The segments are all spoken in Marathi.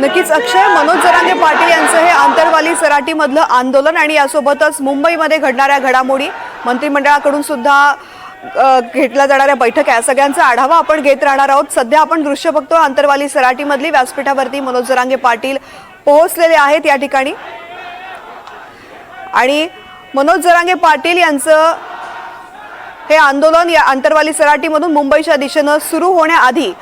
नक्कीच अक्षय, मनोज जरांगे पाटील यांचं हे आंतरवाली सराटी मधलं आंदोलन आणि यासोबतच मुंबईमध्ये घडणाऱ्या घडामोडी, मंत्रिमंडळाकडून सुद्धा घेतल्या जाणाऱ्या बैठका या सगळ्यांचा आढावा आपण घेत राहणार आहोत। सध्या आपण दृश्य बघतो आंतरवाली सराटी मधली व्यासपीठावरती मनोज जरांगे पाटील पोहोचलेले आहेत या ठिकाणी आणि मनोज जरांगे पाटील यांचं हे आंदोलन या आंतरवाली सराटीमधून मुंबईच्या दिशेने सुरू होण्याआधी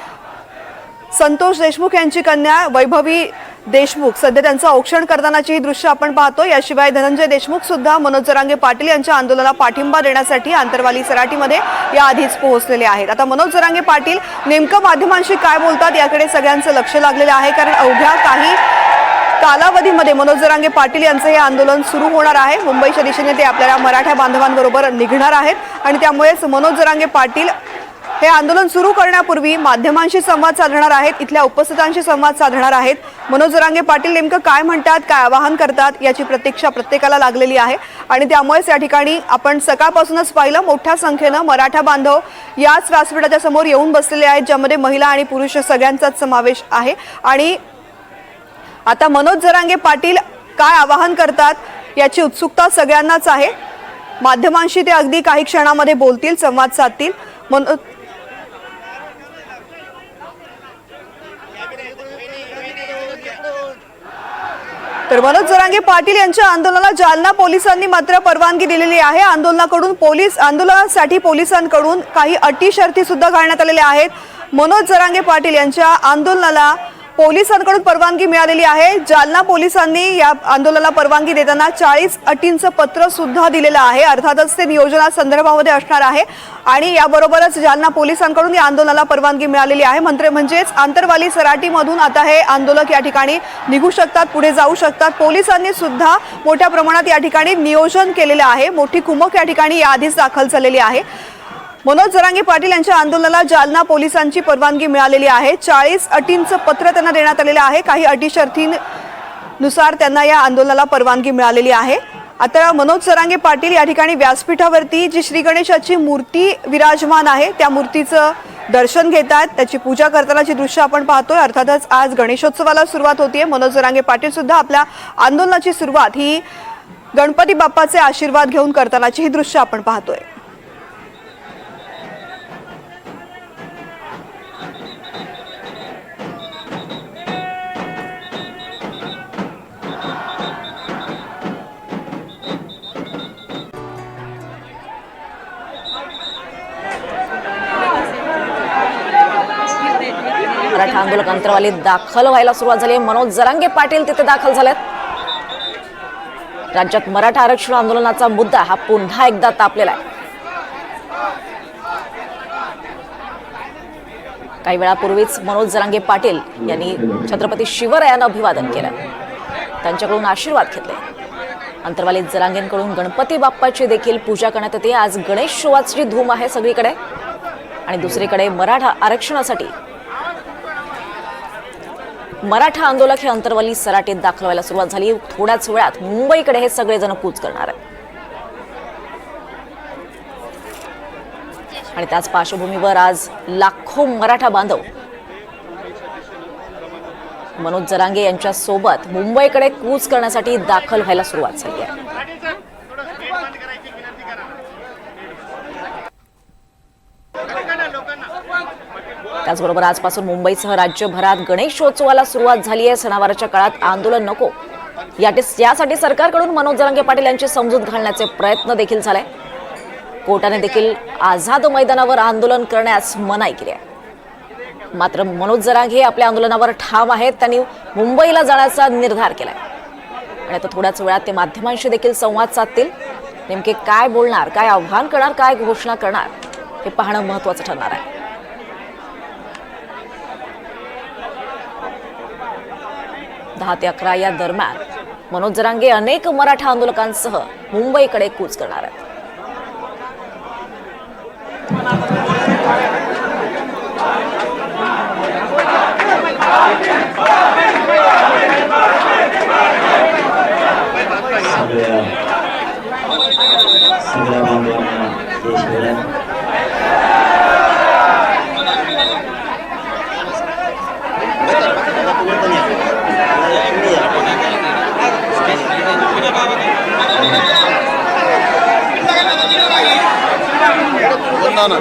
संतोष देशमुख यांची कन्या वैभवी देशमुख सध्या त्यांचं औक्षण करतानाची ही दृश्य आपण पाहतो। याशिवाय धनंजय देशमुख सुद्धा मनोज जरांगे पाटील यांच्या आंदोलनाला पाठिंबा देण्यासाठी आंतरवाली सराटीमध्ये याआधीच पोहोचलेले आहेत। आता मनोज जरांगे पाटील नेमकं माध्यमांशी काय बोलतात याकडे सगळ्यांचं लक्ष लागलेलं आहे, कारण अवघ्या काही कालावधीमध्ये मनोज जरांगे पाटील यांचं हे आंदोलन सुरू होणार आहे। मुंबईच्या दिशेने ते आपल्या मराठा बांधवांबरोबर निघणार आहेत आणि त्यामुळेच मनोज जरांगे पाटील हे आंदोलन सुरू करण्यापूर्वी माध्यमांशी संवाद साधणार आहेत, इथल्या उपस्थितांशी संवाद साधणार आहेत। मनोज जरांगे पाटील नेमकं काय म्हणतात, काय आवाहन करतात याची प्रतीक्षा प्रत्येकाला लागलेली आहे आणि त्यामुळेच या ठिकाणी आपण सकाळपासूनच पाहिलं मोठ्या संख्येने मराठा बांधव याच व्यासपीठाच्या समोर येऊन बसलेले आहेत, ज्यामध्ये महिला आणि पुरुष सगळ्यांचाच समावेश आहे। आणि आता मनोज जरांगे पाटील काय आवाहन करतात याची उत्सुकता सगळ्यांनाच आहे। माध्यमांशी ते अगदी काही क्षणामध्ये बोलतील, संवाद साधतील। तर मनोज जरांगे पाटील यांच्या आंदोलनाला जालना पोलिसांनी मात्र परवानगी दिलेली आहे। आंदोलनासाठी पोलिसांकडून काही अटी शर्ती सुद्धा घालण्यात आलेल्या आहेत। मनोज जरांगे पाटील यांच्या आंदोलनाला पोलिसांकडून परवानगी मिळालेली आहे। जालना पोलिसांनी या आंदोलनाला परवानगी देताना 40 अटींचं पत्र सुद्धा दिलेलं आहे। अर्थातच ते नियोजना संदर्भामध्ये असणार आहे आणि याबरोबरच जालना पोलिसांकडून या आंदोलनाला परवानगी मिळालेली आहे। म्हणजेच आंतरवाली सराटीमधून आता हे आंदोलक या ठिकाणी निघू शकतात, पुढे जाऊ शकतात। पोलिसांनी सुद्धा मोठ्या प्रमाणात या ठिकाणी नियोजन केलेलं आहे। मोठी कुमक या ठिकाणी याआधीच दाखल झालेली आहे। मनोज जरांगे पाटील यांच्या आंदोलनाला जालना पोलिसांची परवानगी मिळालेली आहे। 40 अटींचं पत्र त्यांना देण्यात आलेलं आहे। काही अटी शर्तींनुसार त्यांना या आंदोलनाला परवानगी मिळालेली आहे। आता मनोज जरांगे पाटील या ठिकाणी व्यासपीठावरती जी श्री गणेशाची मूर्ती विराजमान आहे त्या मूर्तीचं दर्शन घेतात, त्याची पूजा करतानाची दृश्य आपण पाहतोय। अर्थातच आज गणेशोत्सवाला सुरुवात होतीये। मनोज जरांगे पाटील सुद्धा आपल्या आंदोलनाची सुरुवात ही गणपती बाप्पाचे आशीर्वाद घेऊन करतानाची ही दृश्य आपण पाहतोय। मराठा आंदोलक अंतरवालीत दाखल व्हायला सुरुवात झाली। मनोज जरांगे पाटील तिथे दाखल झालेत। राज्यात मराठा आरक्षण आंदोलनाचा मुद्दा हा पुन्हा एकदा तापलेला आहे। काही वेळापूर्वीच मनोज जरांगे पाटील यांनी छत्रपती शिवरायांना अभिवादन केलं, त्यांच्याकडून आशीर्वाद घेतले। अंतरवालीत जरांगेंकडून गणपती बाप्पाची देखील पूजा करण्यात येते। आज गणेशोत्सवाची धूम आहे सगळीकडे आणि दुसरीकडे मराठा आरक्षणासाठी मराठा आंदोलक हे अंतरवाली सराटीत दाखल व्हायला सुरुवात झाली। थोड्याच वेळात मुंबईकडे हे सगळेजण कूच करणार आहेत आणि त्याच पार्श्वभूमीवर आज लाखो मराठा बांधव मनोज जरांगे यांच्या सोबत मुंबईकडे कूच करण्यासाठी दाखल व्हायला सुरुवात झाली आहे। त्याचबरोबर आजपासून मुंबईसह राज्यभरात गणेशोत्सवाला सुरुवात झाली आहे। सणावाराच्या काळात आंदोलन नको यासाठी सरकारकडून मनोज जरांगे पाटील यांची समजूत घालण्याचे प्रयत्न देखील झाले। कोर्टाने देखील आझाद मैदानावर आंदोलन करण्यास मनाई केली आहे। मात्र मनोज जरांगे आपल्या आंदोलनावर ठाम आहेत। त्यांनी मुंबईला जाण्याचा निर्धार केलाय आणि आता थोड्याच वेळात ते माध्यमांशी देखील संवाद साधतील। नेमके काय बोलणार, काय आव्हान करणार, काय घोषणा करणार हे पाहणं महत्त्वाचं ठरणार आहे। 10 ते 11 या दरम्यान मनोज जरांगे अनेक मराठा आंदोलकांसह मुंबईकडे कूच करणार आहेत। ना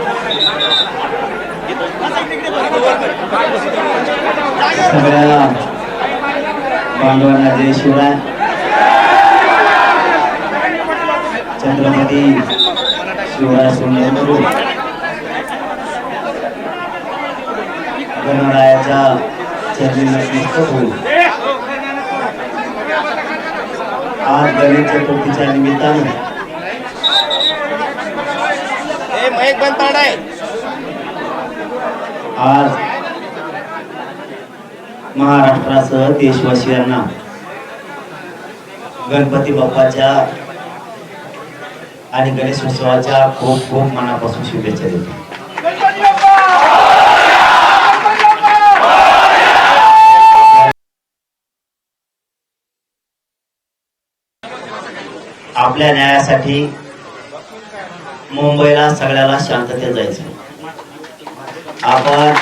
सगळ्या बांधवांना जय शिवराय. छत्रपती शिवराय सोनवणे गणरायाच्या चरणी नतमस्तक होऊन आज गणेश चतुर्थीच्या निमित्तानं आज महाराष्ट्रासह देशवासियांना गणपती बाप्पाच्या आणि गणेशोत्सवाच्या खूप खूप मनापासून शुभेच्छा देतो. आपल्या न्यायासाठी मुंबईला सगळ्याला शांततेत जायचं. आपण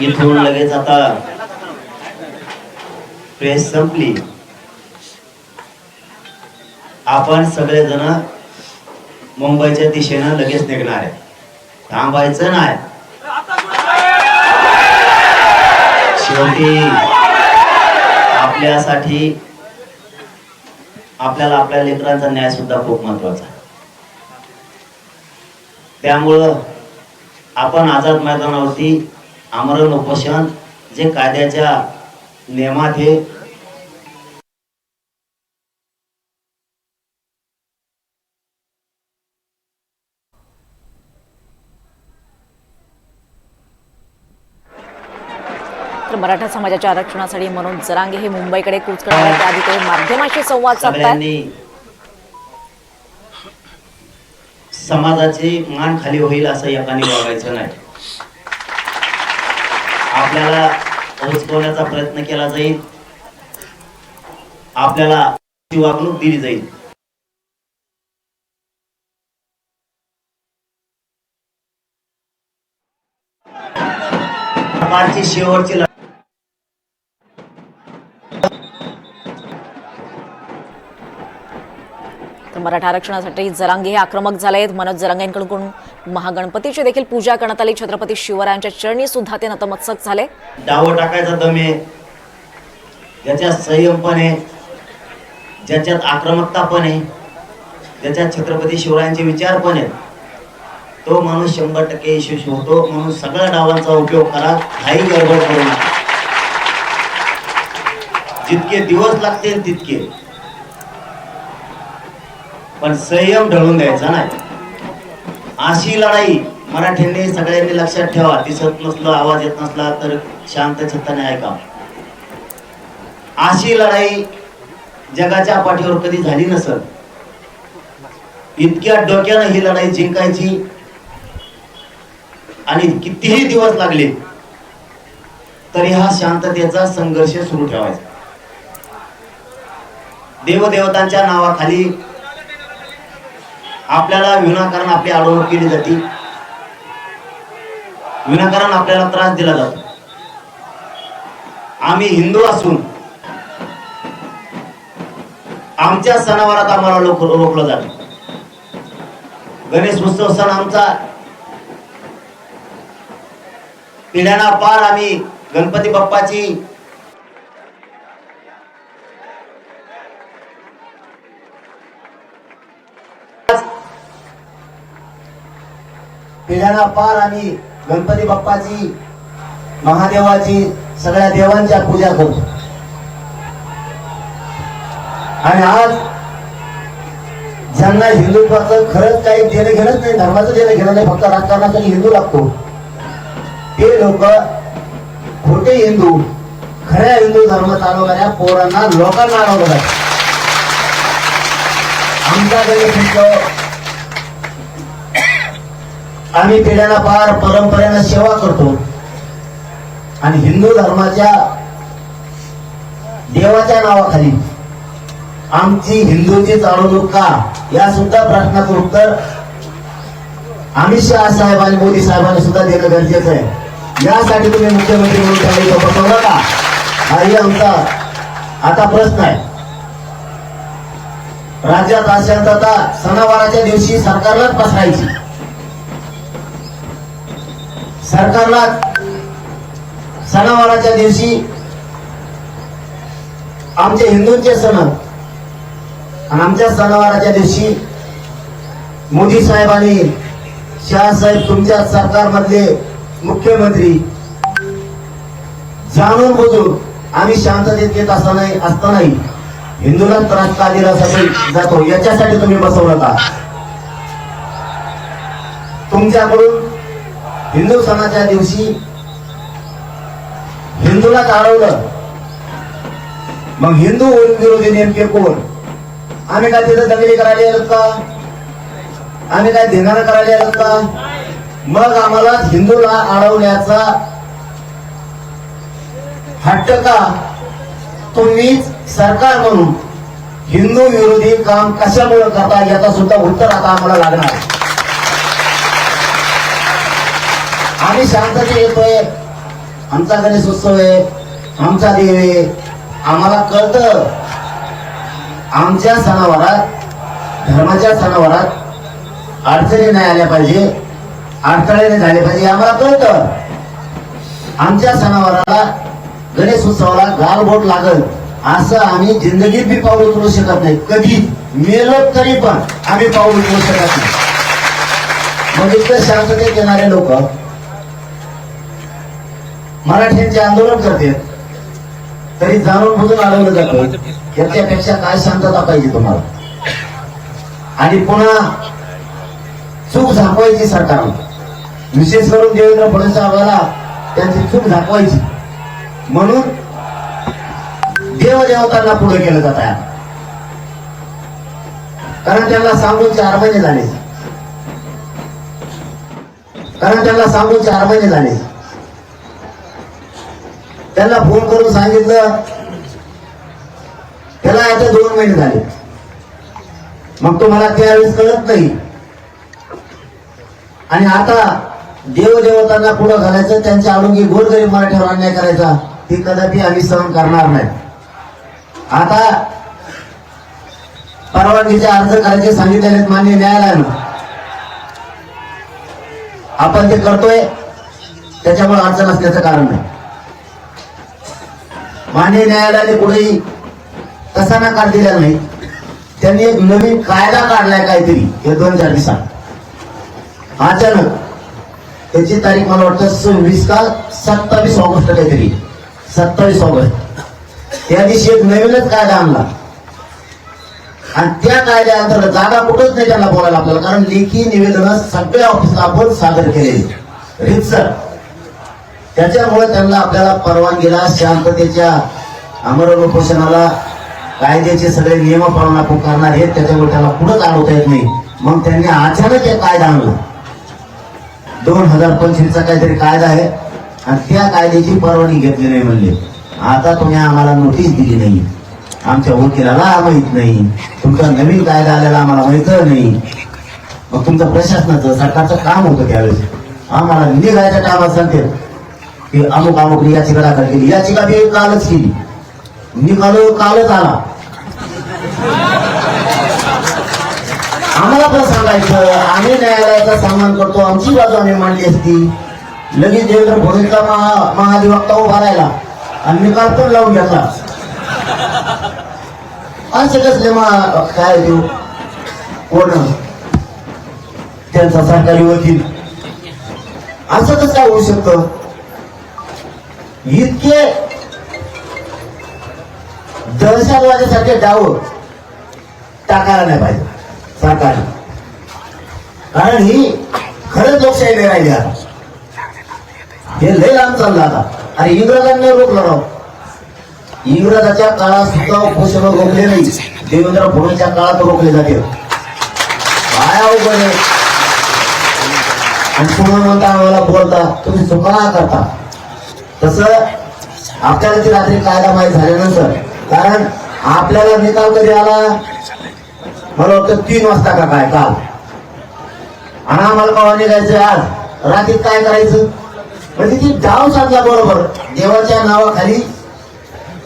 इथून लगेच आता प्रेस संपली. आपण सगळेजण मुंबईच्या दिशेनं लगेच निघणार आहे. थांबायचं नाही. शेवटी आपल्यासाठी आपल्याला आपल्या लेकरांचा न्याय सुद्धा खूप महत्वाचा आहे. त्यामुळं आपण आझाद मैदानावरती आमरण उपोषण जे कायद्याच्या नियमात हे तर मराठा समाजाच्या आरक्षणासाठी मनोज जरांगे हे मुंबईकडे कूच करणार आहेत. त्याआधी ते माध्यमांशी संवाद साधतात. सगळ्यांनी समाजाची मान खाली होईल असं एकाने वागायचं नाही. आपल्याला उचकवण्याचा प्रयत्न केला जाईल. आपल्याला ती वागणूक दिली जाईल. समाजची शेवटची तर मराठा आरक्षणासाठी जरांगे हे आक्रमक झाले आहेत. मनोज जरांगेंकडून महागणपतीची देखील पूजा करण्यात आली. छत्रपती शिवरायांच्या चरणी सुद्धा ते नतमस्तक झाले. डाव टाकायचा दम आहे, ज्याच्यात संयम पण आहे, ज्याच्यात आक्रमकता पण आहे, ज्याच्यात छत्रपती शिवरायांचे विचार पण आहेत, तो माणूस 100% यशस्वी होतो. म्हणून सगळ्या डावांचा उपयोग करा. काही गडबड करू नका. जितके दिवस लागतील तितके, पण संयम ढळून द्यायचा नाही. अशी लढाई मराठ्यांनी सगळ्यांनी लक्षात ठेवा. दिसत नसलं, आवाज येत नसला तर शांत चित्ताने ऐका. अशी लढाई जगाच्या पाठीवर कधी झाली नसत. इतक्या डोक्यानं ही लढाई जिंकायची आणि कितीही दिवस लागले तरी हा शांततेचा संघर्ष सुरू ठेवायचा. देवदेवतांच्या नावाखाली आपल्याला विनाकारण आपली अडवणूक केली जाते. विनाकारण आपल्याला त्रास दिला जातो. आम्ही हिंदू असून आमच्या सणावारात आम्हाला रोखलं जातं. गणेश उत्सव सण आमचा पिढ्याना पार आम्ही गणपती बाप्पाची महादेवाची सगळ्या देवांच्या पूजा करतो. आणि आज ज्यांना हिंदुत्वाचं खरंच काही देणं घेणंच नाही, धर्माचं देणं घेणं नाही, फक्त राजकारणासाठी हिंदू लागतो, ते लोक खोटे हिंदू खऱ्या हिंदू धर्म चालवणाऱ्या पोरांना लोकांना अडवतात. आमचा गणेश आम्ही पिढ्याला पार परंपरेनं सेवा करतो आणि हिंदू धर्माच्या देवाच्या नावाखाली आमची हिंदूची चालवणूक का, या सुद्धा प्रश्नाचं उत्तर अमित शहा साहेब आणि मोदी साहेबांनी सुद्धा देणं गरजेचं आहे. यासाठी तुम्ही मुख्यमंत्री म्हणून त्यावेळी बसवला का, हाही आमचा आता प्रश्न आहे. राज्यात अशांतता सणावाराच्या दिवशी सरकारलाच पसरायची. सरकारला सणावाराच्या दिवशी आमचे हिंदूंचे सण आणि आमच्या सणावाराच्या दिवशी मोदी साहेबांनी, शहासाहेब तुमच्या सरकारमधले मुख्यमंत्री जाणून बुजून आम्ही शांततेत येत असतानाही हिंदूला त्रास का दिल्यासाठी जातो याच्यासाठी तुम्ही बसवलं का? तुमच्याकडून हिंदू सणाच्या दिवशी हिंदूला अडवलं. मग हिंदू विरोधी नेमके कोण? आम्ही काय तिथं दंगली करायला येत का? आम्ही काय धिंगाणा करायला येत का? मग आम्हाला हिंदूला अडवण्याचा हट्ट का? तुम्हीच सरकार म्हणून हिंदू विरोधी काम कशामुळे करता याचा सुद्धा उत्तर आता आम्हाला लागणार. आम्ही शांततेत येतोय, आमचा गणेश उत्सव आहे, आमचा देव आहे, आम्हाला कळतं. आमच्या सणावारात, धर्माच्या सणावारात अडचणी नाही आल्या पाहिजे, अडथळे नाही झाले पाहिजे, आम्हाला कळतं. आमच्या सणावाराला, गणेश उत्सवाला गालबोट लागल असं आम्ही जिंदगीत बी पाऊल उचलू शकत नाही. कधी मेलो तरी पण आम्ही पाऊल उचलू शकत नाही. मग इतकं शांततेत येणारे लोक मराठ्यांचे आंदोलन करते तरी जाणून बुजून अडवलं जातं. याच्यापेक्षा काय शांतता पाहिजे तुम्हाला? आणि पुन्हा चूक झाकवायची सरकारला, विशेष करून देवेंद्र फडणवीस साहेबांना त्यांची चूक झाकवायची म्हणून देवदेवतांना पुढे केलं जात आहे. कारण त्यांना सांगून 4 महिने झाले, त्यांना फोन करून सांगितलं, त्याला आता 2 महिने झाले. मग तुम्हाला त्यावेळेस कळत नाही. आणि आता देवदेवतांना पुढे घालायचं, त्यांच्या आडोंगी गोरगरीब मराठ्यावर अन्याय करायचा, ती कदापि आम्ही सहन करणार नाही. आता परवानगीचे अर्ज करायचे सांगितलेले मान्य न्यायालयानं, आपण ते करतोय, त्याच्यामुळे अडचण असल्याचं कारण नाही. मान्य न्यायालयाने कुठेही तसा नकार दिला नाही. त्यांनी एक नवीन कायदा काढलाय काहीतरी हे 2-4 दिवसात अचानक. त्याची तारीख मला वाटतं 26 का 27 ऑगस्ट काहीतरी, 27 ऑगस्ट. त्या दिवशी एक नवीनच कायदा आणला आणि त्या कायद्याअंतर्गत जागा कुठंच नाही त्यांना बोलायला आपल्याला, कारण लेखी निवेदन सगळ्या ऑफिसला आपण सादर केलेले रितसर. त्याच्यामुळे त्यांना आपल्याला परवानगीला, शांततेच्या आमरण उपोषणाला कायद्याचे सगळे नियम पाळून आपण करणार आहेत, त्याच्यामुळे त्याला पुढेच अडवता येत नाही. मग त्यांनी अचानक एक कायदा आणला, 2025चा काहीतरी कायदा आहे आणि त्या कायद्याची परवानगी घेतली नाही म्हणले. आता तुम्ही आम्हाला नोटीस दिली नाही, आमच्या वकिलाला माहित नाही, तुमचा नवीन कायदा आलेला आम्हाला माहित नाही. मग तुमचं प्रशासनाचं, सरकारचं काम होतं त्यावेळेस. आम्हाला निघायच्या कामात सांगते की अमुक अमुक याचिका दाखल केली, याचिका बी कालच केली, निकाल कालच आला. आम्हाला पण सांगायचं, आम्ही न्यायालयाचा सन्मान करतो, आमची बाजू आम्ही मांडली असती. लगेच देवेंद्र फडणवीसचा महाधिवक्ता उभा राहिला आणि निकाल पण लावून घेतला. असे कसले काय देऊ कोण त्यांचा सरकारी वकील, असं कसं काय होऊ शकतं? इतके दहशतवाद्यासारखे डाव टाकायला नाही पाहिजे सरकारने, कारण ही खरंच लोकशाही नाही राहिली. आता हे लय लांब चाललं आता. अरे इंग्रजांनी रोखलं राव, इंग्रजाच्या काळात सुद्धा उपोषण रोखले नाही, देवेंद्र फडणवीसच्या काळात रोखले जाते. काय अवघड आहे. आणि पुन्हा म्हणता आम्हाला बोलता तुम्ही चुका करता. तसं आपल्याला ती रात्री कायदा माहीत झाल्यानंतर, कारण आपल्याला निकाल कधी आला मला वाटतं 3 वाजता का काय काल, आणि आम्हाला कवा निघायचं आज रात्रीत काय करायचं. म्हणजे ती डाव साधला बरोबर. देवाच्या नावाखाली,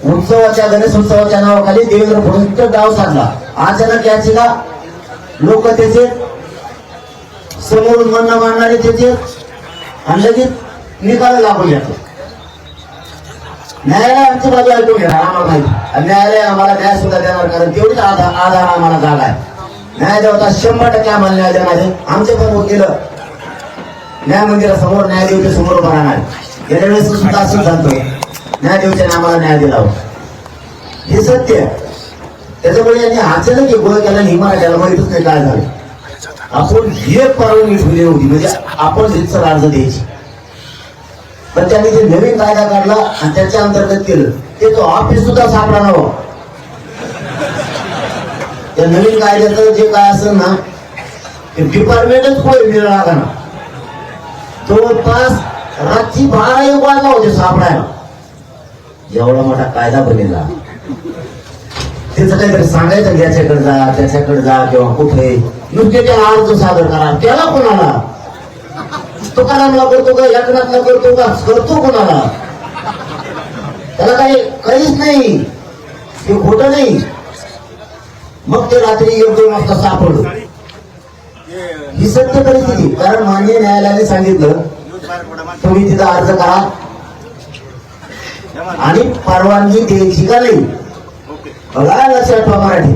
उत्सवाच्या, गणेश उत्सवाच्या नावाखाली देवेंद्र फडणवीस डाव साधला अचानक याचिका लोक त्याचे समोरून म्हणणं मांडणारे त्याचे आणि लगेच निकाल लागून घेतो. न्यायालय आमची बाजू ऐकून घेणार आम्हाला माहिती, आणि न्यायालय आम्हाला न्याय सुद्धा देणार, कारण तेवढीच आधार आम्हाला झाला आहे. न्याय देवता 100% आम्हाला न्याय देणार आहे. आमचे पण वकील न्याय मंदिरासमोर न्यायदेवते समोर उभा राहणार. गेल्या वेळेस सुद्धा असंच झालं, न्यायदेवतेने आम्हाला न्याय दिला होता. हे सत्य. त्याच्यामुळे यांनी अचानक गोळ केला आणि मराठ्याला माहितच नाही काय झालं. आपण एक परवानगी ठेवली होती, म्हणजे आपण रितसर अर्ज द्यायची, पण त्यांनी जे नवीन कायदा काढला आणि त्याच्या अंतर्गत केलं ते तो ऑफिस सुद्धा सापडा नव्हता. त्या नवीन कायद्याचं जे काय असेल ना ते डिपार्टमेंटच कोण मिळणार ना. जवळपास रात्री 12-1 वाजला होते सापडायला. एवढा मोठा कायदा बनेला, त्याचं काहीतरी सांगायचं, त्याच्याकडे जा किंवा कुठे नुसते त्याला अर्ज सादर करा. त्याला कोणाला तुकारामला करतो का, एकनाथला करतो का, करतो कोणाला? त्याला काहीच नाही, ते खोटं नाही. मग ते रात्री 1-2 वाजता सापडलं. ही सत्य परिस्थिती. कारण माननीय न्यायालयाने सांगितलं तुम्ही तिथं अर्ज करा आणि परवानगी द्यायची का नाही. बघा लक्षात ठेवा मराठी,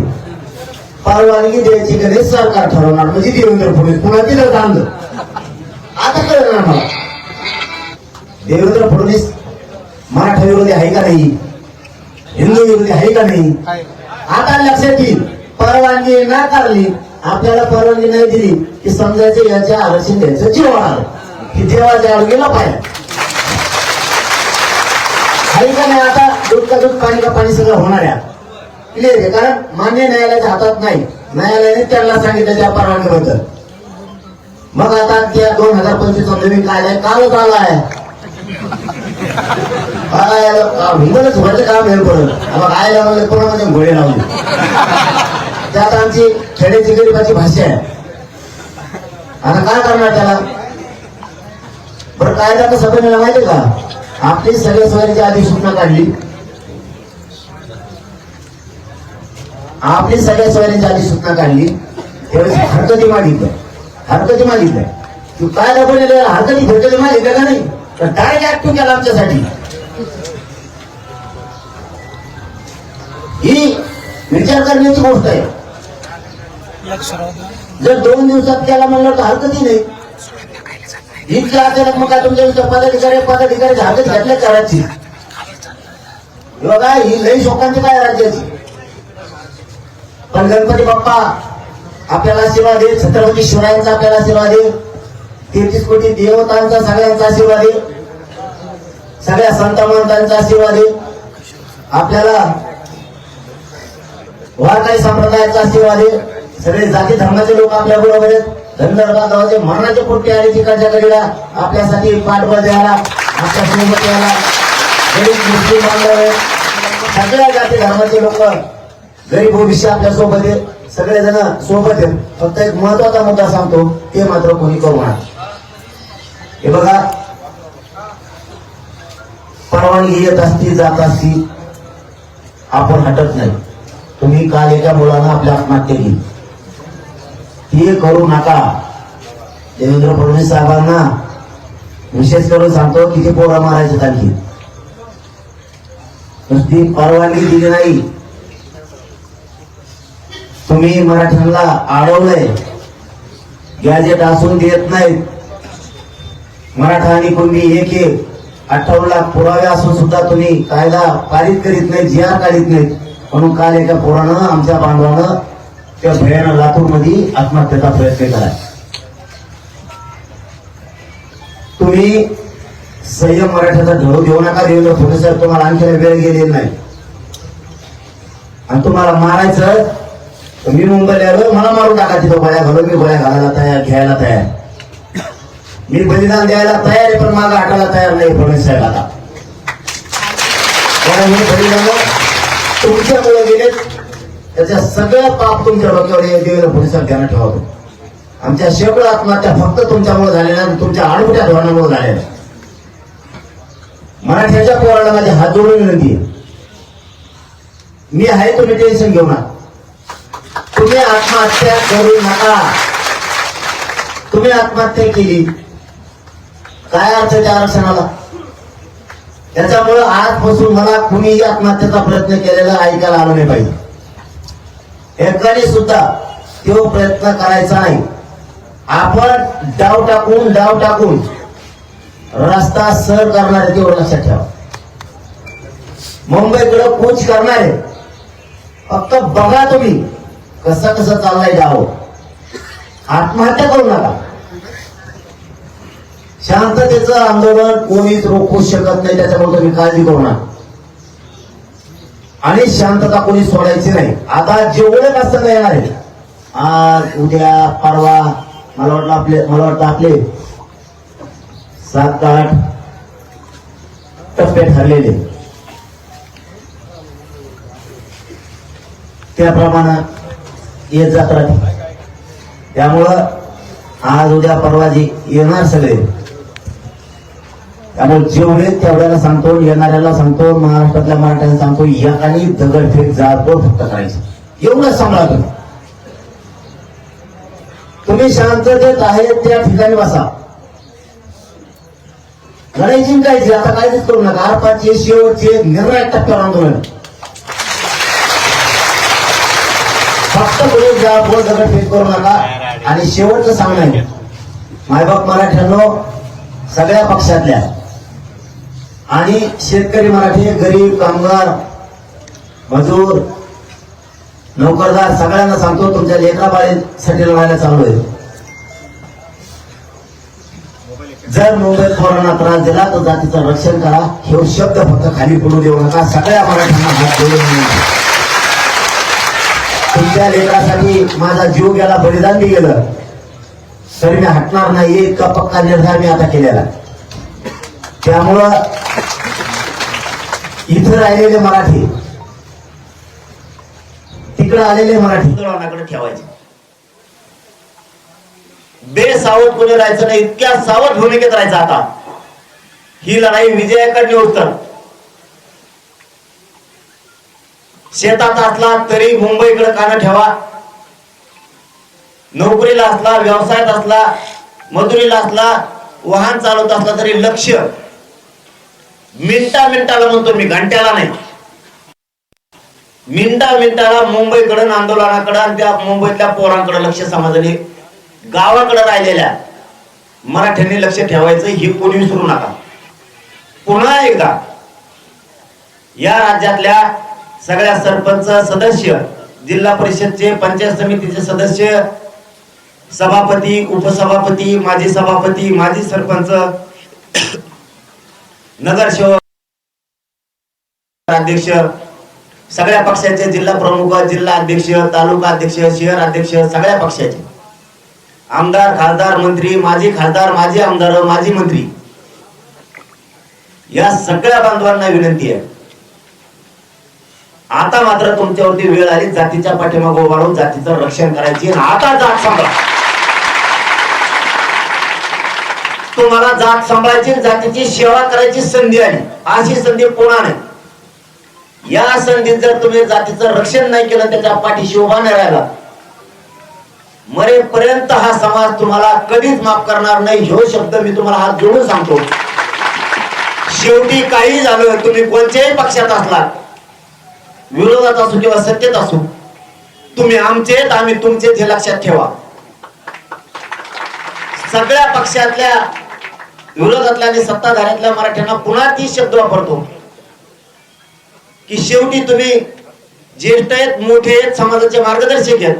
परवानगी द्यायची का नाही सरकार ठरवणार. म्हणजे देवेंद्र फडणवीस पुन्हा तिथं थांबलं. आता कळलं ना मला, देवेंद्र फडणवीस मराठा विरोधी आहे का नाही, हिंदू विरोधी आहे का नाही. आता लक्षात येईल. परवानगी नाकारली, आपल्याला परवानगी नाही दिली की समजायचं याच्या आरक्षण द्यायचं जीव आलं की देवाच्या आड गेला पाहिजे. आहे का नाही. आता दूध का दूध पाणी का पाणी सगळं होणार आहे. क्लिअर आहे. कारण मान्य न्यायालयाच्या हातात नाही, न्यायालयाने त्यांना सांगितलं त्या परवानगीबद्दल. मग आता त्या 2025 नवीन कायदा कालच आला आहे. हिंगलच व्हायचं काम हे परत मग आय लावले कोणामध्ये घोडे लावले. त्यात आमची खेड्याची गरीबाची भाषा आहे. आता काय करणार त्याला. बरं कायदा कसं बनवला माहितीये का. आपली सगळ्या स्वारीची अधिसूचना काढली, आपली सगळ्या स्वारीची अधिसूचना काढली त्यावेळेस हरकती मागितल्या. तू कायदा बनवलेला हरकती फरकती मागितल्या का नाही, तर डायरेक्ट ऍक्टिव्ह केला आमच्यासाठी. ही विचार करण्याची गोष्ट आहे. जर 2 दिवसात केला म्हणलं तर हरकती नाही. इतक्या अचानक मग काय तुमच्या पदाधिकारी हरकत घेतल्या करायची. बघा ही लई शोकांची काय राज्याची. पण गणपती बाप्पा आपल्याला आशीर्वाद दे, छत्रपती शिवरायांचा आपल्याला आशीर्वाद दे, 33 कोटी देवतांचा सगळ्यांचा आशीर्वाद दे, सगळ्या संत महंतांचा आशीर्वाद दे, आपल्याला वारकरी संप्रदायाचा आशीर्वाद दे. सगळे जाती धर्माचे लोक आपल्या बरोबर आहेत. धनगर बांधवाचे मरणाचे पोट्टे आले तिकडच्या कडीला आपल्यासाठी पाठबळ द्यायला, आपल्या सोबत यायला. गरीब मुस्लिम बांधव आहेत, सगळ्या जाती धर्माचे लोक, गरीब भविष्य आपल्या सोबत आहेत, सगळेजण सोबत आहेत. फक्त एक महत्वाचा मुद्दा सांगतो, ते मात्र कोणी करू नका. हे बघा, परवानगी येत असती जात असती आपण हटत नाही. तुम्ही काल एका मुलानं आपल्या आत्महत्या केली, हे करू नका. देवेंद्र फडणवीस साहेबांना विशेष करून सांगतो, किती पोरं मारायचे आणखी. नुसती परवानगी दिली नाही, तुम्ही मराठ्यांना अडवलंय. गॅजेट असून देत नाहीत. मराठा आणि कुणबी एक 58 लाख पुरावे असून सुद्धा तुम्ही कायदा पारित करीत नाही, GR काढीत नाहीत. म्हणून काल एका पोरानं आमच्या बांधवानं त्या भयानं लातूर मध्ये आत्महत्येचा प्रयत्न केला. तुम्ही संयम मराठ्याचा ढळू देऊ नका. देवेंद्र फडणवीस साहेब तुम्हाला आणखी वेळ गेलेली नाही. आणि तुम्हाला मारायचं तर मी मुंबईला आलो, मला मारून टाका. तिथं गोळ्या घालून मी गोळ्या घालायला तयार, घ्यायला तयार, मी बलिदान द्यायला तयार आहे. पण मागं हटायला तयार नाही फडणवीस साहेब. आता बलिदान तुमच्यामुळे गेले, त्याच्या सगळ्या पाप तुमच्या डोक्यावर देवेंद्र फडणवीस साहेब ध्यानात ठेवा. आमच्या शेकडो आत्महत्या फक्त तुमच्यामुळे झालेल्या, तुमच्या आडमुठ्या धोरणामुळे झालेल्या. मराठ्याच्या पोराला माझे हात जोडून विनंती आहे, मी आहे, तुम्ही टेन्शन घेऊ नका. तुम्ही आत्महत्या करू नका. तुम्ही आत्महत्या केली, काय अर्थ त्या आरक्षणाला? त्याच्यामुळं आजपासून मला कुणीही आत्महत्येचा प्रयत्न केलेला ऐकायला आलं नाही पाहिजे. एकाने सुद्धा तो प्रयत्न करायचा नाही. आपण डाव टाकून रस्ता सर करणारे तेवढं लक्षात ठेवा. मुंबईकडे कूच करणारे फक्त बघा तुम्ही कसं चाललंय डाव. आत्महत्या करू नका. शांततेचं आंदोलन कोणीच रोखू शकत नाही, त्याच्यामुळे तुम्ही काळजी करू नका. आणि शांतता कोणी सोडायची नाही. आता जेवढे प्रसंग येणार आहे, आज उद्या परवा, मला वाटतं आपले 7-8 टप्पे ठरलेले, त्याप्रमाणे येत जात राहते. त्यामुळं आज उद्या परवा जी येणार सगळे, त्यामुळे जेवढे तेवढ्याला सांगतो, येणाऱ्याला सांगतो, महाराष्ट्रातल्या मराठ्यांना सांगतो, एकाने दगडफेक जाळपोळ फक्त करायची. एवढंच सांभाळा तुम्ही. तुम्ही शांततेत आहे त्या ठिकाणी बसा. लढाई जिंकायची, आता काहीच करू नका. आरपारचे शेवटचे निर्णायक टप्प्यावर आंदोलन. फक्त कोणी जाळपोळ दगडफेक करू नका. आणि शेवटचं सांगणं आहे, मायबाप मराठ्यांनो, सगळ्या पक्षातल्या आणि शेतकरी मराठी, गरीब, कामगार, मजूर, नोकरदार सगळ्यांना सांगतो, तुमच्या लेकरा बाळीसाठी लढायला चालू आहे. जर मुंबईत पोरांना त्रास दिला तर जातीचं रक्षण करा. हे शब्द फक्त खाली पडू देऊ नका. सगळ्या मराठ्यांना हात जोडून तुमच्या लेकरासाठी माझा जीव गेला, बलिदान बी गेलं, तरी मी हटणार नाही. इतका पक्का निर्धार मी आता केलेला. त्यामुळं इथं राहिलेले मराठी, तिकडे आलेले मराठी आंदोलनाकडे ठेवायचे. बेसावध कोणी राहायचं नाही. इतक्या सावध भूमिकेत राहायचं. आता ही लढाई विजयाकडे उतर. शेतात असला तरी मुंबईकडे कान ठेवा. नोकरीला असला, व्यवसायात असला, मजुरीला असला, वाहन चालवत असला तरी लक्ष मिनिटाला म्हणतो मी, घंट्याला नाही, मिनिटाला मुंबईकडे, आंदोलनाकडे आणि त्या मुंबईतल्या पोरांकडे लक्ष समाजाने, गावाकडे राहिलेल्या मराठ्यांनी लक्ष ठेवायचं. ही कोणी विसरू नका. पुन्हा एकदा या राज्यातल्या सगळ्या सरपंच, सदस्य, जिल्हा परिषदचे, पंचायत समितीचे सदस्य, सभापती, उपसभापती, माजी सभापती, माजी सरपंच, नगरसेवक, अध्यक्ष, सगळ्या पक्षाचे जिल्हा प्रमुख, जिल्हा अध्यक्ष, तालुका अध्यक्ष, शहर अध्यक्ष, सगळ्या पक्षाचे आमदार, खासदार, मंत्री, माजी खासदार, माजी आमदार, माजी मंत्री, या सगळ्या बांधवांना विनंती आहे, आता मात्र तुमच्यावरती वेळ आली जातीच्या पाठीमागे उभा राहून जातीचं रक्षण करायची. आता जात सांभाळा. तुम्हाला जात सांभाळायची, जातीची सेवा करायची संधी आली. अशी संधी पुन्हा नाही. या संधीत जर तुम्ही जातीचं रक्षण नाही केलं, त्याच्या पाठीशी उभा नाही राहिला, मरेपर्यंत हा समाज तुम्हाला कधीच माफ करणार नाही. ह्यो शब्द मी तुम्हाला हात जोडून सांगतो. शेवटी काही झालं, तुम्ही कोणत्याही पक्षात असला, विरोधात असू किंवा सत्तेत असू, तुम्ही आमचे, आम्ही तुमचे, हे लक्षात ठेवा. सगळ्या पक्षातल्या, विरोधातल्या आणि सत्ताधाऱ्यातल्या मराठ्यांना पुन्हा 30 शब्द वापरतो की शेवटी तुम्ही ज्येष्ठ आहेत, मोठे आहेत, समाजाचे मार्गदर्शक आहेत,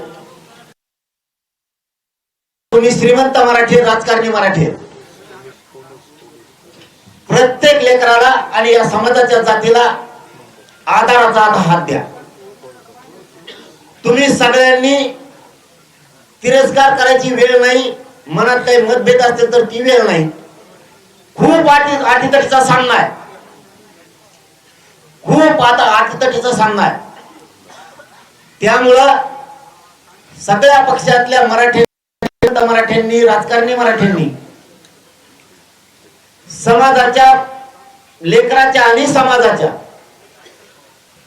तुम्ही श्रीमंत मराठी, राजकारणी मराठी आहेत. प्रत्येक लेकराला आणि या समाजाच्या जातीला आधाराचा हात द्या. तुम्ही सगळ्यांनी तिरस्कार करायची वेळ नाही. मनात काही मतभेद असतील तर ती वेळ नाही. खूप अटीतटीचा सामना आहे. खूप आता अटीतटीचा सामना आहे. त्यामुळं सगळ्या पक्षातल्या मराठ्यांनी, राजकारणी मराठ्यांनी, समाजाच्या, लेकराच्या आणि समाजाच्या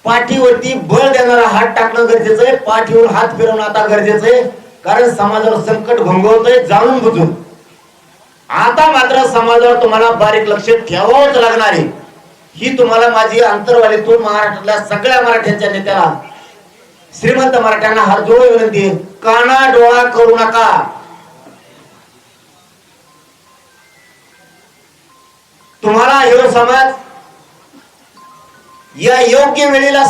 पाठीवरती बळ देणारा हात टाकणं गरजेचं आहे. पाठीवर हात फिरवणं आता गरजेचं आहे, कारण समाजावर संकट घोंघवतंय जाणून बुजून. आता मात्र समाजावर तुम्हाला बारीक लक्ष ठेवावंच लागणार आहे. ही तुम्हाला माझी अंतरवालीतून महाराष्ट्रातल्या सगळ्या मराठ्यांच्या नेत्याला, श्रीमंत मराठ्यांना हात जोडून विनंती आहे, काना डोळा करू नका. तुम्हाला हे समाज या योग्य वेळेला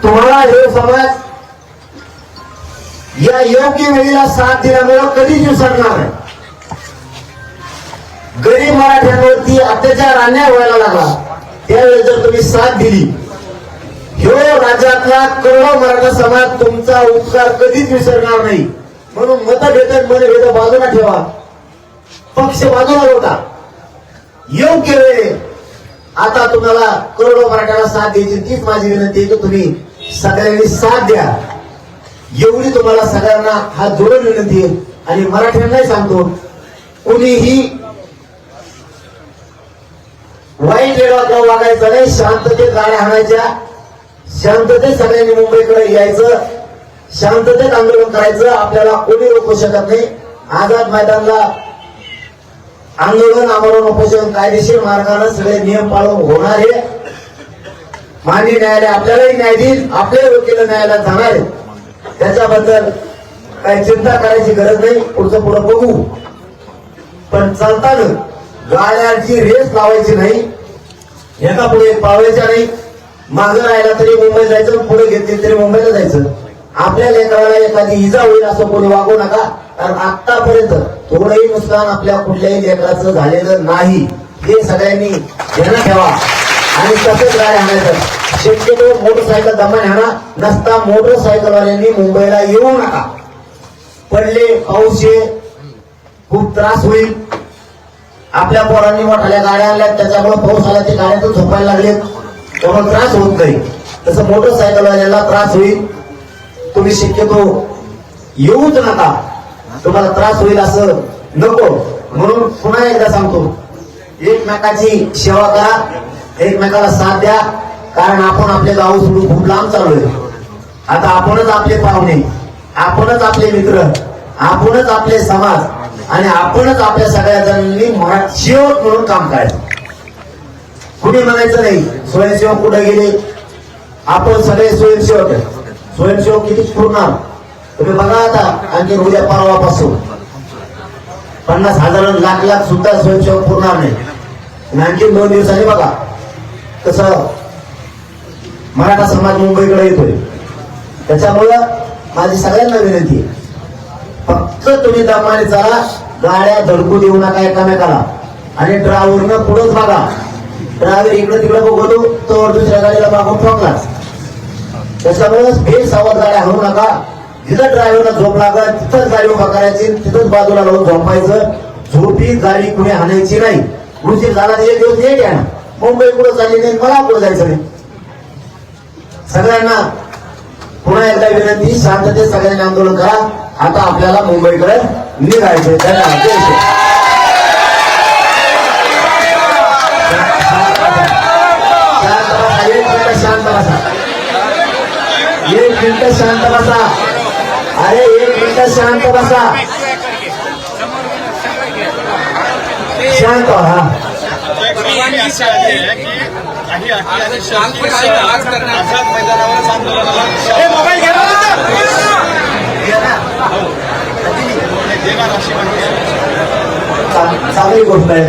तुम्हाला हे समाज या योग्य वेळेला साथ दिल्यामुळे कधीच विसरणार नाही. गरीब मराठ्यांवरती अत्याचार अन्याय व्हायला लागला त्यावेळी जर तुम्ही साथ दिली, ह्यो राज्यातला करोडो मराठा समाज तुमचा उपकार कधीच विसरणार नाही. म्हणून मतभेद बाजूला ठेवा, पक्ष बाजूला होता. योग्य वेळे आता तुम्हाला करोडो मराठ्याला साथ द्यायची, तीच माझी विनंती आहे की तुम्ही सगळ्यांनी साथ द्या. एवढी तुम्हाला सगळ्यांना हात जोडून विनंती आहे. आणि मराठ्यांनाही सांगतो, कोणीही वाईट वेळात वागायचं नाही. शांततेत गाड्या हाणायच्या, शांततेत सगळ्यांनी मुंबईकडे यायचं, शांततेत आंदोलन करायचं. आपल्याला कोणी रोखू शकत नाही. आझाद मैदानला आंदोलन, आमरण, उपोषण कायदेशीर मार्गाने सगळे नियम पाळून होणार आहे. माननीय न्यायालय आपल्यालाही न्याय देईल, आपले वकील न्यायालयात जाणार आहे. त्याच्याबद्दल काही चिंता करायची गरज नाही. पुढचं पुढं बघू. पण चालताना गाड्यांची रेस लावायची नाही, एका पुढे पाळायच्या नाही. मागं राहिला तरी मुंबईत जायचं, पुढे घेतली तरी मुंबईला जायचं. आपल्या लेकराला एखादी इजा होईल असं कोणी वागू नका, कारण आतापर्यंत थोडंही नुकसान आपल्या कुठल्याही लेकराचं झालेलं नाही. हे सगळ्यांनी ध्यानात ठेवा. आणि तसंच गाड्या आणायचं. शक्यतो मोटरसायकल दमाने आणा, नसता मोटरसायकलवाल्यांनी मुंबईला येऊ नका. पडले, पाऊस ये, खूप त्रास होईल. आपल्या पोरांनी मोठ्या गाड्या आणल्या, त्याच्यामुळे पाऊस आला ते गाड्यातून झोपायला लागले, त्यामुळे त्रास होत नाही. तसं मोटरसायकलवाल्यांना त्रास होईल. तुम्ही शक्यतो येऊच नका, तुम्हाला त्रास होईल असं नको. म्हणून पुन्हा एकदा सांगतो, एकमेकाची सेवा करा, एकमेकाला साथ द्या. कारण आपण आपले गाव सोडून खूप लांब चाललोय. आता आपणच आपले पाहुणे, आपणच आपले मित्र, आपणच आपले समाज आणि आपणच आपल्या सगळ्या जणांनी मराठी सेवक म्हणून काम करायचं. कुणी म्हणायचं नाही स्वयंसेवक कुठे गेले. आपण सगळे स्वयंसेवक आहे. स्वयंसेवक किती पुरणार तुम्ही बघा. आता आणखी उद्या परवापासून 50,000 लाख सुद्धा स्वयंसेवक पुरणार नाही. आणखी 2 दिवसांनी बघा कसं मराठा समाज मुंबईकडे येतोय. त्याच्यामुळं माझी सगळ्यांना विनंती आहे, फक्त तुम्ही दमाने चला, गाड्या धडकू देऊ नका एकामेकाला. आणि ड्रायव्हरनं पुढंच बघा. ड्रायव्हर इकडे तिकडे बघतो तो दुसऱ्या गाडीला मागून ठोकलाच. त्याच्यामुळे बेसावध गाड्या हलवू नका. जिथं ड्रायव्हरला झोप लागत तिथंच गाडी उभा करायची, तिथंच बाजूला लावून झोपायचं. झोपी गाडी कुणी हाणायची नाही. उशीर झाला तर 1 दिवस लेट आहे ना, मुंबई कुठं चालली नाही, मला कुठं जायचं नाही. सगळ्यांना पुन्हा एकदा विनंती, शांततेत सगळ्यांनी आंदोलन करा. आता आपल्याला मुंबईकडे निघायचंय. धन्यवाद. जय श्री. शांत बसा. 1 मिनिट शांत बसा. अरे 1 मिनिट शांत बसा. शांत हा. चांगली गोष्ट आहे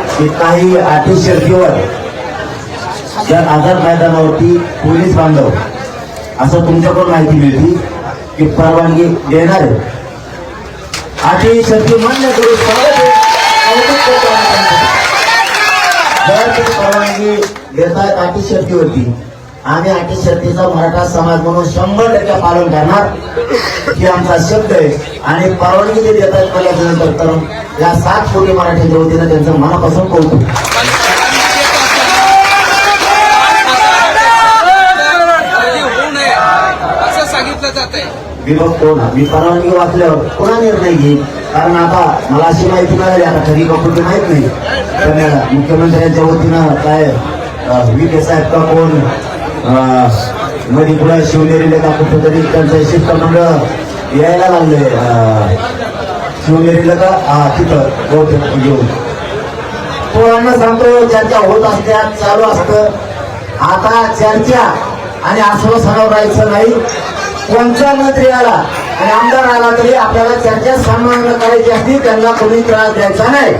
की काही अटी शर्तीवर त्या आझाद मैदानावरती पोलीस बांधव असं तुमच्याकडून माहिती मिळते की परवानगी देणार आहे. अटी शर्ती मान्य करू जर तुम्ही परवानगी देताय अटी शर्तीवरती, आम्ही अटी शर्तीचा मराठा समाज म्हणून 100% पालन करणार ही आमचा शब्द आहे. आणि परवानगी जे देत आहेत पहिल्यानंतर तर या 7 कोटी मराठ्यांच्या वतीनं त्यांचं मनापासून कौतुक. मी बघतो ना, मी परवानगी वाचल्यावर पुन्हा निर्णय घेईन. कारण आता मला अशी माहिती मिळाली, आता कधी कपूर माहित नाही, पण मुख्यमंत्र्यांच्या वतीनं काय विखे साहेब का कोण मध्ये पुढे शिवनेरीला का कुठं तरी त्यांचं शिष्टमंडळ यायला लागले शिवनेरीला का तिथं बहुतेक घेऊन पोरांना सांगतो चर्चा होत असत्या, चालू असतं. आता चर्चा आणि आश्वासनावर राहायचं नाही. कोणता मंत्री आला आणि आमदार आला तरी आपल्याला चर्चा सन्मान करायची असती, त्यांना कोणी त्रास द्यायचा नाही.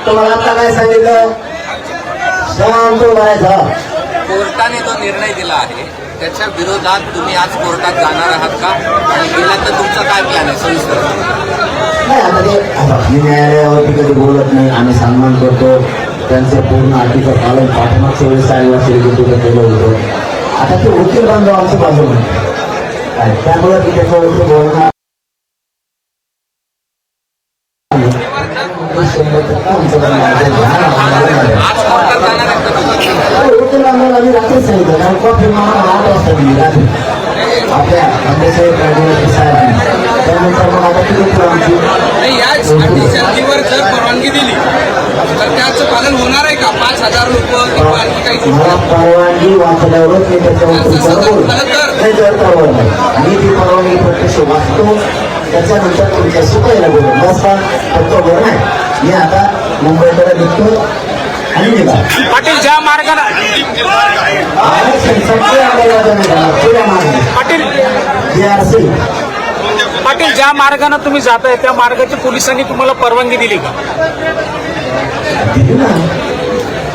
तुम्हाला आता काय सांगितलं, शांत व्हायचं. कोर्टाने जो निर्णय दिला आहे त्याच्या विरोधात तुम्ही आज कोर्टात जाणार आहात का, आणि गेला तर तुमचा काय प्लॅन आहे सविस्तर? नाही, आता ते मी न्यायालयावरती कधी बोलत नाही. आम्ही सन्मान करतो त्यांचं पूर्ण अटीचं पालन पाठमागच्या वेळेस 4 वर्ष केलं होतं. आता ते वकील बांधव आमच्या बाजू म्हणतात, त्यामुळे मी त्याच्यावरती बोलणार. वकील बांधवाला आम्ही रात्रीच सांगितलं, कारण कॉफी मामा 8 वाजता दिली रात्री आपल्या साहेब. त्यानंतर मग आता किती आमची नाही, याच अटी शर्तीवर जर परवानगी दिली तर त्याचं पालन होणार आहे का? 5,000 लोक किंवा आणखी काही मला परवानगी वाचल्यावरच मी त्याच्यावर जर नाही, मी ती परवानगी प्रत्यक्ष वाचतो, त्याच्यानंतर तुमच्याशी पहिला बोलतो. बसता फक्त बरं नाही. मी आता मुंबईकडे निघतो आणि निघा. पाटील ज्या मार्गाने पाटील ज्या मार्गाने तुम्ही जाताय त्या मार्गाची पोलिसांनी तुम्हाला परवानगी दिली का? दिली ना.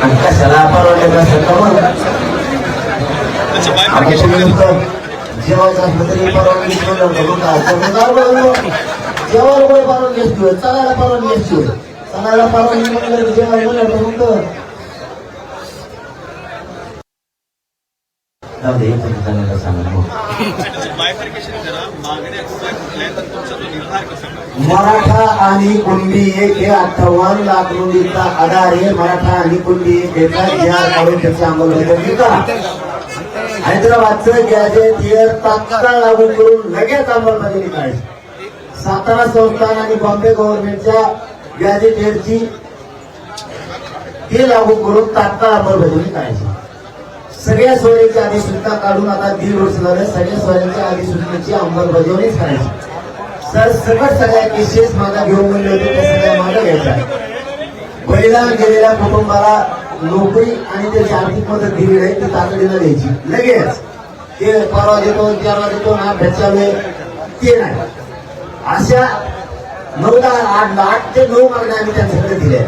आणि कशाला परवानगी नसेल तर मग जेवायचं असलं तरी परवानगी जेवायला कोणी परवानगी असतो, चालायला परवानगी असतो. चालायला परवानगी म्हणलं जेवायला म्हणलं म्हणतो मराठा आणि कुणबी एक हे 58 लाख रुपयांचा आधार आहे. मराठा आणि कुणबी एक घेतला बिहार काढून त्याची अंमलबजावणी करा. हैदराबादचं गॅजेट हे तात्काळ लागू करून लगेच अंमलबजावणी करायची. सातारा संस्थान आणि बॉम्बे गव्हर्नमेंटच्या गॅजेटेडची हे लागू करून तात्काळ अंमलबजावणी करायची. सगळ्या सोयीच्या अधिसूचना काढून आता 1.5 वर्ष झालं, सगळ्या सोयीच्या अधिसूचनेची अंमलबजावणीच करायची. सर सकट सगळ्या केसेस मागा घेऊन म्हणले होते त्या सगळ्या मागा घ्यायच्या. बलिदान गेलेल्या कुटुंबाला नोकरी आणि त्याची आर्थिक मदत दिली नाही ती तातडीनं द्यायची लगेच. ते परवा देतो त्याला देतो ना भेटचावे ते नाही. अशा 8 ते 9 मागण्या आम्ही त्यांच्याकडे दिल्या.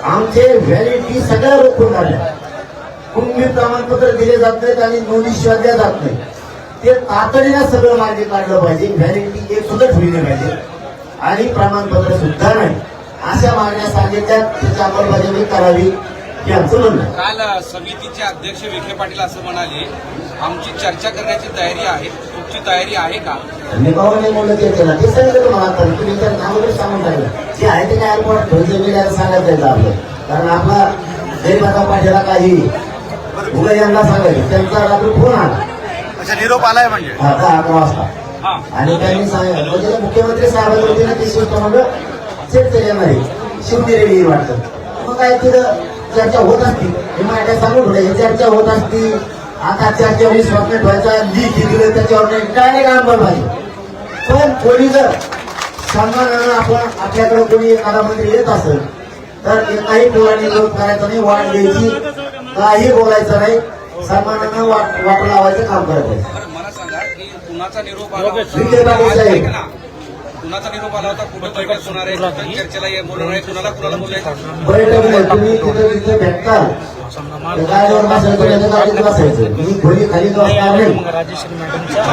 आमचे व्हॅलिडिटी सगळ्या रोखून काढल्या. कुणबी प्रमाणपत्र दिले जात नाहीत आणि नोंदी शोधल्या जात नाही. ते तातडीनं सगळं मार्ग काढलं पाहिजे. व्हॅलिडिटी एक सुद्धा ठेवली पाहिजे आणि प्रमाणपत्र सुद्धा नाही. अशा मागण्या सांगितल्या, त्याची अंमलबजावणी करावी हे आमचं म्हणणं. काल समितीचे अध्यक्ष विखे पाटील असं म्हणाले, आमची चर्चा करण्याची तयारी आहे, तुमची तयारी आहे का? मी नाही बोललं चर्चेला, ते सांगितलं तुम्हाला. आता तुम्ही तर नावावर सांगून राहिलं जे आहे ते काय एअरपोर्ट मीडियाला सांगायचं आहे आपलं. कारण आपला जयप्रभा पाटीलला काही उगा यांना सांगायचं, त्यांचा रात्री फोन आला निरोप आलाय म्हणजे 10-11 वाजता आणि त्यांनी सांगितलं म्हणजे मुख्यमंत्री साहेबांच्या वतीनं ते शिष्टमंडळ चर्चा येणार आहे. शिवनेरी वाटतं. मग काय तिथं चर्चा होत असती, हे माझ्या सांगून ठेवलं, हे चर्चा होत असती. आता चर्चा विश्वास व्हायचा, लिखी दिलं त्याच्यावर नाही काय नाही काम पाहिजे. पण कोणी जर सन्मानानं आपण आपल्याकडे कोणी एखादा मंत्री येत असेल तर एकाही पोरांनी विरोध करायचा नाही, वाट द्यायची, काही बोलायचं नाही, सन्मानानं वाट लावायचं काम करायचं. मला सांगा की कुणाचा निरोप आला विखे पाटील साहेब कुणाचा निरोप आला होता, कुठं बैठक होणार आहे, कुठं चर्चेला बोलणार आहे, कुणाला बोलायचं? बैठक नाही, तुम्ही तिथे भेटता गाडीवर बसायचं नाही, गाडीत बसायचं. तुम्ही खोली खाली बसणार नाही. राजेश्री मॅडमच्या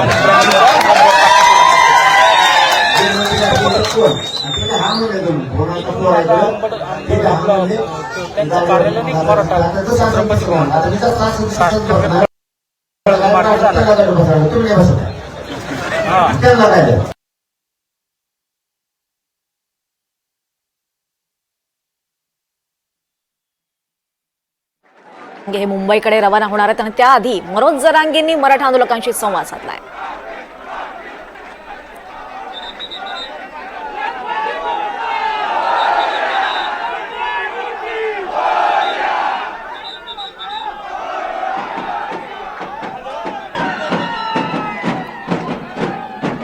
हा म्हणले तुम्ही कोणाचा पोरायचं तिथे हा म्हणले त्यांचं कार्यालय मराठा आता मी तर तुम्ही नाही बसत त्यांना काय हे मुंबईकडे रवाना होणार आहेत आणि त्याआधी मनोज जरांगेंनी मराठा आंदोलकांशी संवाद साधलाय.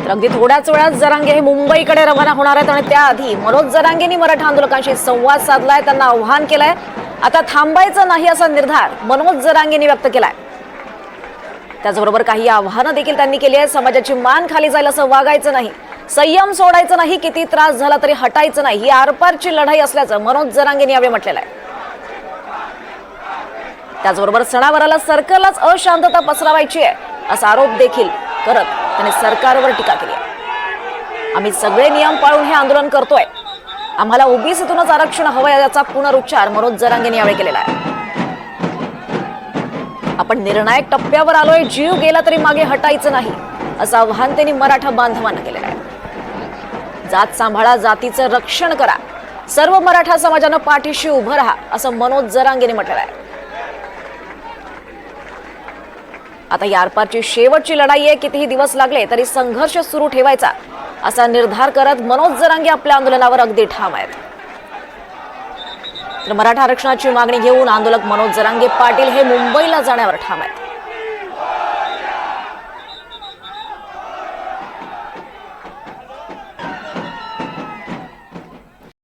तर अगदी थोड्याच वेळात जरांगे हे मुंबईकडे रवाना होणार आहेत आणि त्याआधी मनोज जरांगेंनी मराठा आंदोलकांशी संवाद साधलाय, त्यांना आव्हान केलंय. आता थांबायचं नाही असा निर्धार मनोज जरांगेंनी व्यक्त केलाय. त्याचबरोबर काही आव्हानं देखील त्यांनी केली आहे. समाजाची मान खाली जाईल असं वागायचं नाही, संयम सोडायचं नाही, किती त्रास झाला तरी हटायचं नाही, ही आरपारची लढाई असल्याचं मनोज जरांगेंनी यावेळी म्हटलेलं आहे. त्याचबरोबर सणावाराला सरकारलाच अशांतता पसरवायची आहे असा आरोप देखील करत त्यांनी सरकारवर टीका केली आहे. आम्ही सगळे नियम पाळून हे आंदोलन करतोय, आम्हाला ओबीसीतूनच आरक्षण हवंय याचा पुनरुच्चार मनोज जरांगेंनी यावेळी केलेला आहे. आपण निर्णायक टप्प्यावर आलोय, जीव गेला तरी मागे हटायचं नाही असं आव्हान त्यांनी मराठा बांधवांना केलेलं आहे. जात सांभाळा, जातीचं रक्षण करा, सर्व मराठा समाजानं पाठीशी उभं राहा असं मनोज जरांगेंनी म्हटलेलं आहे. आता या आरपारची शेवटची लढाई आहे, कितीही दिवस लागले तरी संघर्ष सुरू ठेवायचा असा निर्धार करत मनोज जरांगे आपल्या आंदोलनावर अगदी ठाम आहेत. तर मराठा आरक्षणाची मागणी घेऊन आंदोलक मनोज जरांगे पाटील हे मुंबईला जाण्यावर ठाम आहेत.